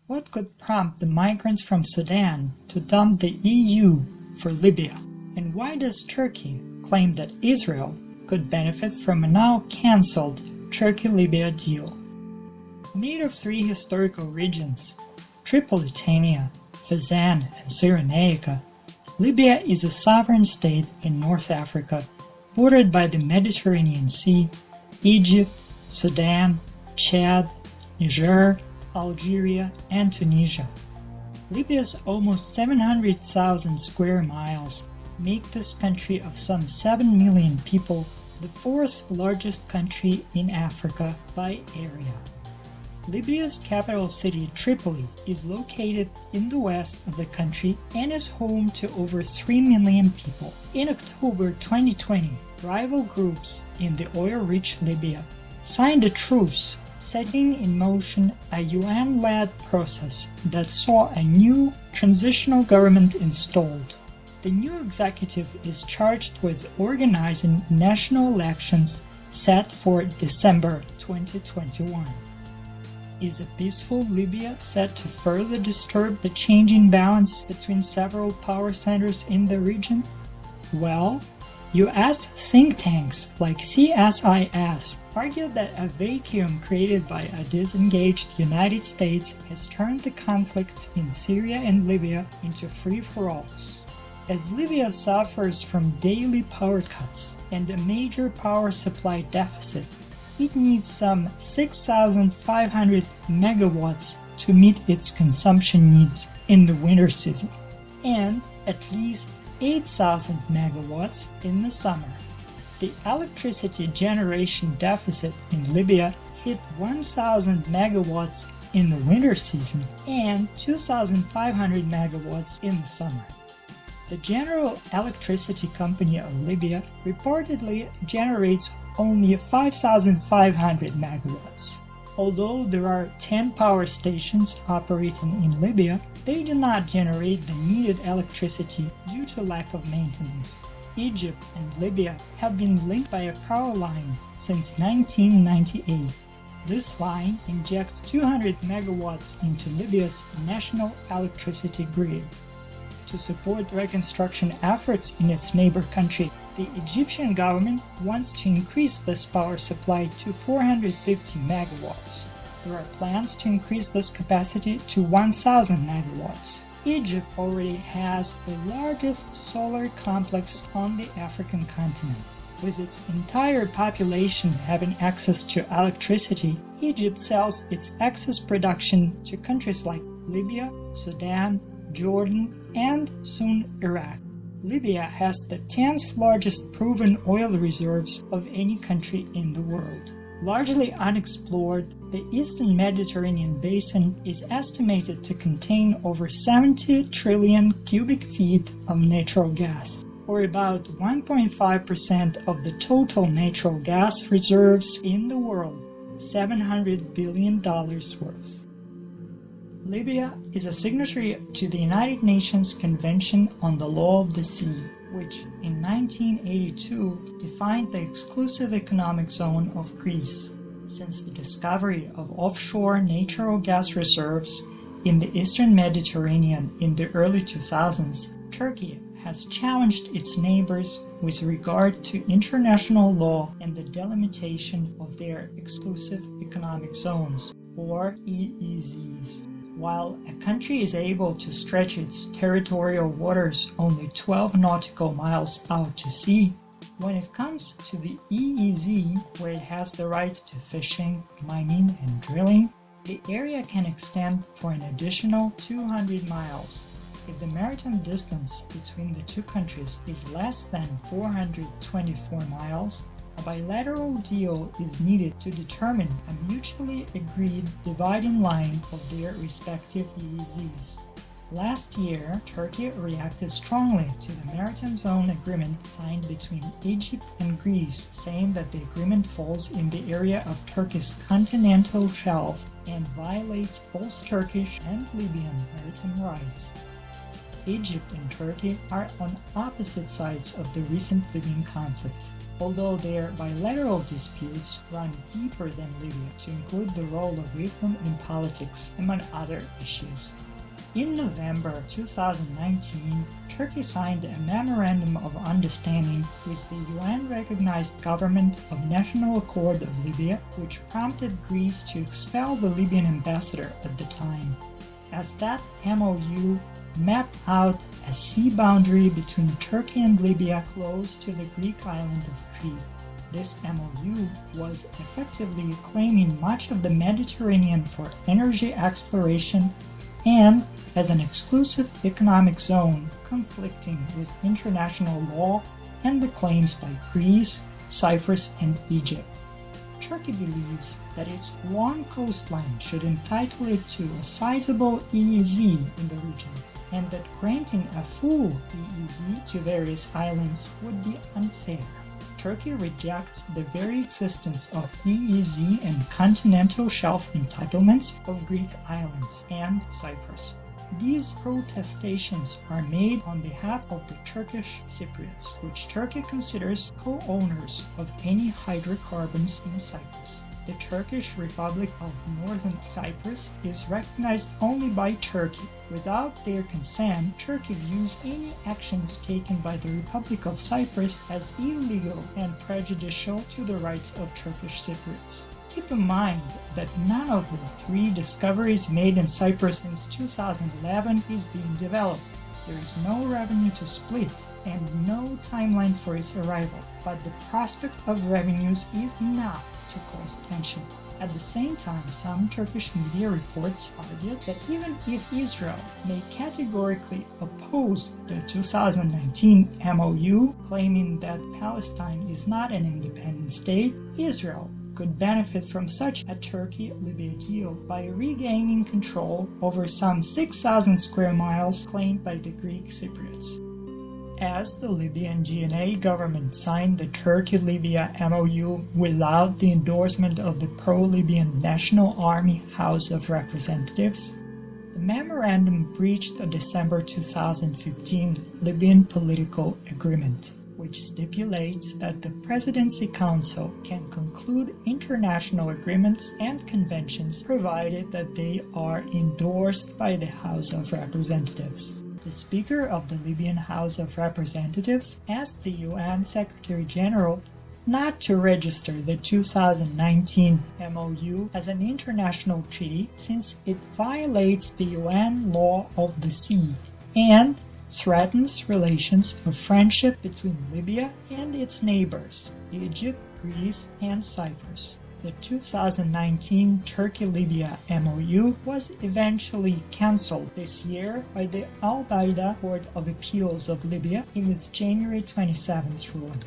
What could prompt the migrants from Sudan to dump the EU for Libya? And why does Turkey claim that Israel could benefit from a now cancelled Turkey-Libya deal? Made of three historical regions, Tripolitania, Fezzan, and Cyrenaica, Libya is a sovereign state in North Africa, bordered by the Mediterranean Sea, Egypt, Sudan, Chad, Niger, Algeria, and Tunisia. Libya's almost 700,000 square miles make this country of some 7 million people the fourth largest country in Africa by area. Libya's capital city, Tripoli, is located in the west of the country and is home to over 3 million people. In October 2020, rival groups in the oil-rich Libya signed a truce, setting in motion a UN-led process that saw a new transitional government installed. The new executive is charged with organizing national elections set for December 2021. Is a peaceful Libya set to further disturb the changing balance between several power centers in the region? Well, US think tanks like CSIS argue that a vacuum created by a disengaged United States has turned the conflicts in Syria and Libya into free-for-alls. As Libya suffers from daily power cuts and a major power supply deficit, it needs some 6,500 megawatts to meet its consumption needs in the winter season, and at least 8,000 megawatts in the summer. The electricity generation deficit in Libya hit 1,000 megawatts in the winter season and 2,500 megawatts in the summer. The General Electricity Company of Libya reportedly generates only 5,500 megawatts. Although there are 10 power stations operating in Libya, they do not generate the needed electricity due to lack of maintenance. Egypt and Libya have been linked by a power line since 1998. This line injects 200 megawatts into Libya's national electricity grid. To support reconstruction efforts in its neighbor country, the Egyptian government wants to increase this power supply to 450 megawatts. There are plans to increase this capacity to 1,000 megawatts. Egypt already has the largest solar complex on the African continent. With its entire population having access to electricity, Egypt sells its excess production to countries like Libya, Sudan, Jordan, and soon Iraq. Libya has the 10th largest proven oil reserves of any country in the world. Largely unexplored, the Eastern Mediterranean basin is estimated to contain over 70 trillion cubic feet of natural gas, or about 1.5% of the total natural gas reserves in the world, $700 billion worth. Libya is a signatory to the United Nations Convention on the Law of the Sea, which in 1982 defined the exclusive economic zone of Greece. Since the discovery of offshore natural gas reserves in the Eastern Mediterranean in the early 2000s, Turkey has challenged its neighbors with regard to international law and the delimitation of their exclusive economic zones, or EEZs. While a country is able to stretch its territorial waters only 12 nautical miles out to sea, when it comes to the EEZ, where it has the rights to fishing, mining, and drilling, the area can extend for an additional 200 miles. If the maritime distance between the two countries is less than 424 miles, a bilateral deal is needed to determine a mutually agreed dividing line of their respective EEZs. Last year, Turkey reacted strongly to the Maritime Zone Agreement signed between Egypt and Greece, saying that the agreement falls in the area of Turkey's continental shelf and violates both Turkish and Libyan maritime rights. Egypt and Turkey are on opposite sides of the recent Libyan conflict. although their bilateral disputes run deeper than Libya to include the role of Islam in politics, among other issues. In November 2019, Turkey signed a Memorandum of Understanding with the UN-recognized Government of National Accord of Libya, which prompted Greece to expel the Libyan ambassador at the time, as that MOU mapped out a sea boundary between Turkey and Libya close to the Greek island of Crete. This MOU was effectively claiming much of the Mediterranean for energy exploration and as an exclusive economic zone conflicting with international law and the claims by Greece, Cyprus, and Egypt. Turkey believes that its long coastline should entitle it to a sizable EEZ in the region, and that granting a full EEZ to various islands would be unfair. Turkey rejects the very existence of EEZ and continental shelf entitlements of Greek islands and Cyprus. These protestations are made on behalf of the Turkish Cypriots, which Turkey considers co-owners of any hydrocarbons in Cyprus. The Turkish Republic of Northern Cyprus is recognized only by Turkey. Without their consent, Turkey views any actions taken by the Republic of Cyprus as illegal and prejudicial to the rights of Turkish Cypriots. Keep in mind that none of the 3 discoveries made in Cyprus since 2011 is being developed. There is no revenue to split and no timeline for its arrival, but the prospect of revenues is enough to cause tension. At the same time, some Turkish media reports argued that even if Israel may categorically oppose the 2019 MOU, claiming that Palestine is not an independent state, Israel could benefit from such a Turkey-Libya deal by regaining control over some 6,000 square miles claimed by the Greek Cypriots. As the Libyan GNA government signed the Turkey-Libya MOU without the endorsement of the pro-Libyan National Army House of Representatives, the memorandum breached a December 2015 Libyan political agreement, which stipulates that the Presidency Council can conclude international agreements and conventions provided that they are endorsed by the House of Representatives. The Speaker of the Libyan House of Representatives asked the UN Secretary-General not to register the 2019 MOU as an international treaty since it violates the UN law of the sea and threatens relations of friendship between Libya and its neighbors, Egypt, Greece, and Cyprus. The 2019 Turkey-Libya MOU was eventually cancelled this year by the Al-Baida Court of Appeals of Libya in its January 27th ruling.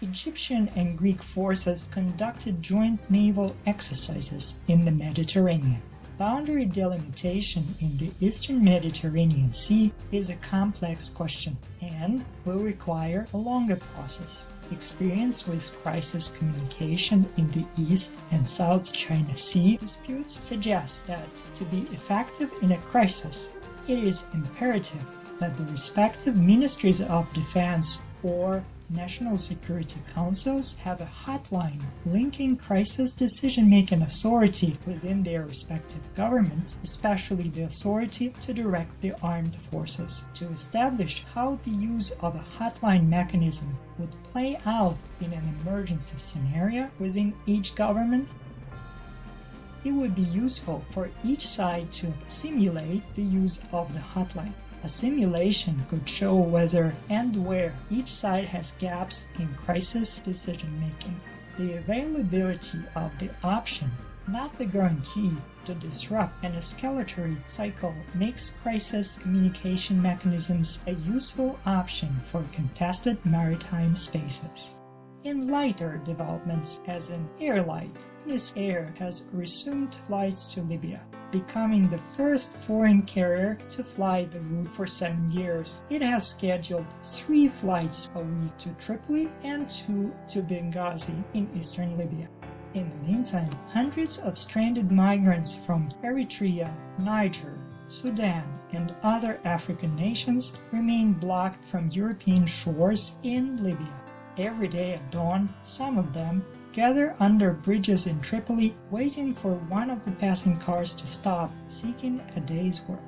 Egyptian and Greek forces conducted joint naval exercises in the Mediterranean. Boundary delimitation in the eastern Mediterranean Sea is a complex question and will require a longer process. Experience with crisis communication in the East and South China Sea disputes suggests that to be effective in a crisis, it is imperative that the respective ministries of defense or national security councils have a hotline linking crisis decision-making authority within their respective governments, especially the authority to direct the armed forces. To establish how the use of a hotline mechanism would play out in an emergency scenario within each government, it would be useful for each side to simulate the use of the hotline. A simulation could show whether and where each side has gaps in crisis decision-making. The availability of the option, not the guarantee, to disrupt an escalatory cycle makes crisis communication mechanisms a useful option for contested maritime spaces. In lighter developments, as in Airlight, Tunis Air has resumed flights to Libya, becoming the first foreign carrier to fly the route for 7 years. It has scheduled 3 flights a week to Tripoli and 2 to Benghazi in eastern Libya. In the meantime, hundreds of stranded migrants from Eritrea, Niger, Sudan, and other African nations remain blocked from European shores in Libya. Every day at dawn, some of them gather under bridges in Tripoli, waiting for one of the passing cars to stop, seeking a day's work.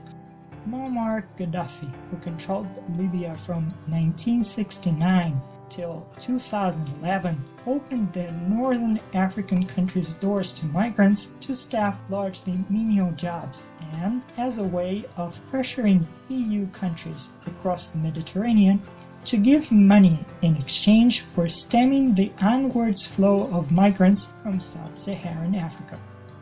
Muammar Gaddafi, who controlled Libya from 1969 till 2011, opened the northern African country's doors to migrants to staff largely menial jobs, and as a way of pressuring EU countries across the Mediterranean to give him money in exchange for stemming the onwards flow of migrants from sub-Saharan Africa.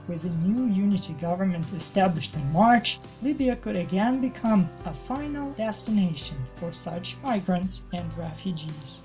With a new unity government established in March, Libya could again become a final destination for such migrants and refugees.